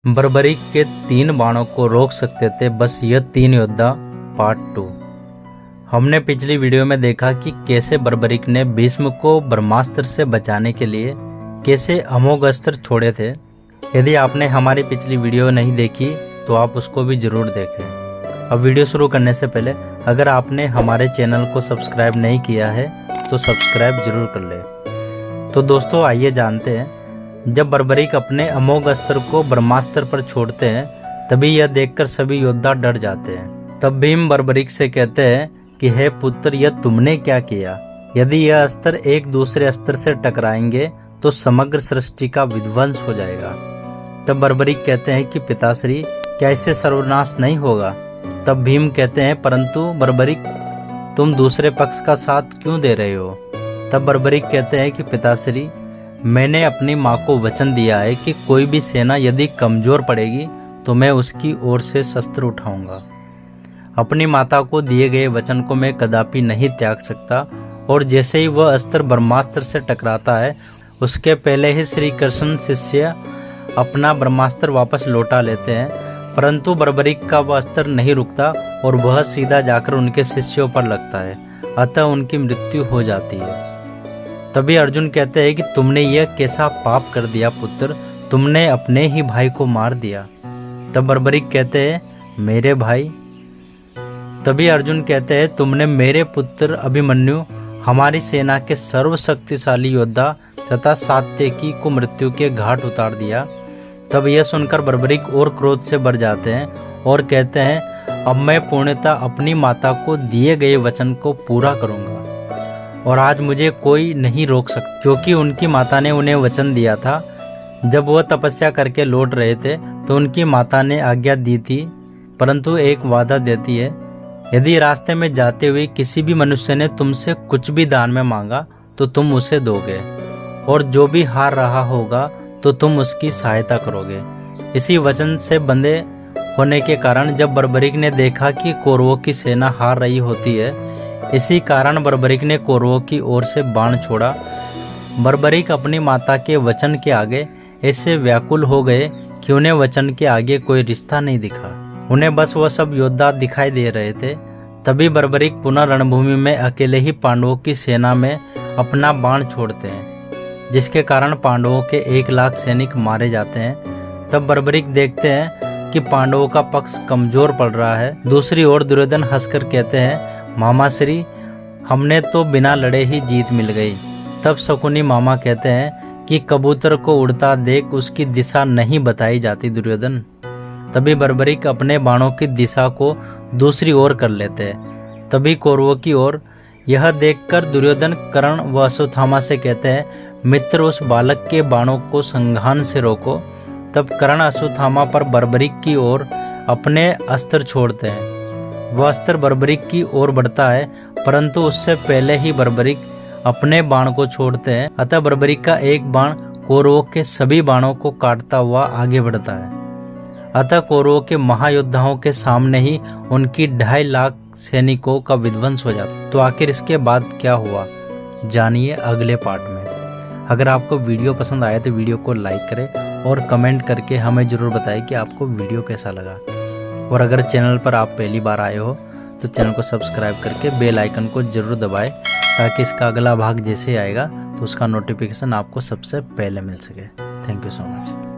बर्बरीक के 3 बाणों को रोक सकते थे बस ये 3 योद्धा पार्ट 2। हमने पिछली वीडियो में देखा कि कैसे बर्बरीक ने भीष्म को ब्रह्मास्त्र से बचाने के लिए कैसे अमोघ अस्त्र छोड़े थे। यदि आपने हमारी पिछली वीडियो नहीं देखी तो आप उसको भी जरूर देखें। अब वीडियो शुरू करने से पहले अगर आपने हमारे चैनल को सब्सक्राइब नहीं किया है तो सब्सक्राइब जरूर कर ले। तो दोस्तों आइए जानते हैं, जब बर्बरीक अपने अमोघ अस्त्र को ब्रह्मास्त्र पर छोड़ते हैं तभी यह देखकर सभी योद्धा डर जाते हैं। तब भीम बर्बरीक से कहते हैं कि हे पुत्र, यह तुमने क्या किया? यदि यह अस्त्र एक दूसरे अस्त्र से टकराएंगे तो समग्र सृष्टि का विध्वंस हो जाएगा। तब बर्बरीक कहते हैं कि पिताश्री, क्या इससे सर्वनाश नहीं होगा? तब भीम कहते हैं, परंतु बर्बरीक, तुम दूसरे पक्ष का साथ क्यों दे रहे हो? तब बर्बरीक कहते हैं कि पिताश्री, मैंने अपनी माँ को वचन दिया है कि कोई भी सेना यदि कमजोर पड़ेगी तो मैं उसकी ओर से शस्त्र उठाऊंगा। अपनी माता को दिए गए वचन को मैं कदापि नहीं त्याग सकता। और जैसे ही वह अस्त्र ब्रह्मास्त्र से टकराता है उसके पहले ही श्री कृष्ण शिष्य अपना ब्रह्मास्त्र वापस लौटा लेते हैं, परंतु बर्बरीक का वह अस्त्र नहीं रुकता और वह सीधा जाकर उनके शिष्यों पर लगता है, अतः उनकी मृत्यु हो जाती है। तभी अर्जुन कहते हैं कि तुमने यह कैसा पाप कर दिया पुत्र, तुमने अपने ही भाई को मार दिया। तब बर्बरीक कहते हैं, मेरे भाई? तभी अर्जुन कहते हैं, तुमने मेरे पुत्र अभिमन्यु, हमारी सेना के सर्वशक्तिशाली योद्धा तथा सात्यकी को मृत्यु के घाट उतार दिया। तब यह सुनकर बर्बरीक और क्रोध से भर जाते हैं और कहते हैं, अब मैं पूर्णतः अपनी माता को दिए गए वचन को पूरा करूंगा और आज मुझे कोई नहीं रोक सकता, क्योंकि उनकी माता ने उन्हें वचन दिया था। जब वह तपस्या करके लौट रहे थे तो उनकी माता ने आज्ञा दी थी, परंतु एक वादा देती है, यदि रास्ते में जाते हुए किसी भी मनुष्य ने तुमसे कुछ भी दान में मांगा तो तुम उसे दोगे, और जो भी हार रहा होगा तो तुम उसकी सहायता करोगे। इसी वचन से बंधे होने के कारण जब बर्बरीक ने देखा कि कौरवों की सेना हार रही होती है, इसी कारण बर्बरीक ने कौरवों की ओर से बाण छोड़ा। बर्बरीक अपनी माता के वचन के आगे ऐसे व्याकुल हो गए कि उन्हें वचन के आगे कोई रिश्ता नहीं दिखा, उन्हें बस वह सब योद्धा दिखाई दे रहे थे। तभी बर्बरीक पुनः रणभूमि में अकेले ही पांडवों की सेना में अपना बाण छोड़ते हैं, जिसके कारण पांडवों के 1 लाख सैनिक मारे जाते हैं। तब बर्बरीक देखते हैं कि पांडवों का पक्ष कमजोर पड़ रहा है। दूसरी ओर दुर्योधन हंसकर कहते हैं, मामा श्री, हमने तो बिना लड़े ही जीत मिल गई। तब शकुनी मामा कहते हैं कि कबूतर को उड़ता देख उसकी दिशा नहीं बताई जाती दुर्योधन। तभी बर्बरीक अपने बाणों की दिशा को दूसरी ओर कर लेते हैं। तभी कौरवों की ओर यह देखकर दुर्योधन कर्ण व अश्वत्थामा से कहते हैं, मित्र, उस बालक के बाणों को संघान से रोको। तब कर्ण अश्वत्थामा पर बर्बरीक की ओर अपने अस्त्र छोड़ते हैं। वह अस्त्र बर्बरीक की ओर बढ़ता है, परंतु उससे पहले ही बर्बरीक अपने बाण को छोड़ते हैं, अतः बर्बरीक का एक बाण कौरवों के सभी बाणों को काटता हुआ आगे बढ़ता है। अतः कौरवों के महायोद्धाओं के सामने ही उनकी 2.5 लाख सैनिकों का विध्वंस हो जाता। तो आखिर इसके बाद क्या हुआ, जानिए अगले पार्ट में। अगर आपको वीडियो पसंद आए तो वीडियो को लाइक करें और कमेंट करके हमें जरूर बताएं कि आपको वीडियो कैसा लगा। और अगर चैनल पर आप पहली बार आए हो तो चैनल को सब्सक्राइब करके बेल आइकन को जरूर दबाएं, ताकि इसका अगला भाग जैसे आएगा तो उसका नोटिफिकेशन आपको सबसे पहले मिल सके। Thank you so much.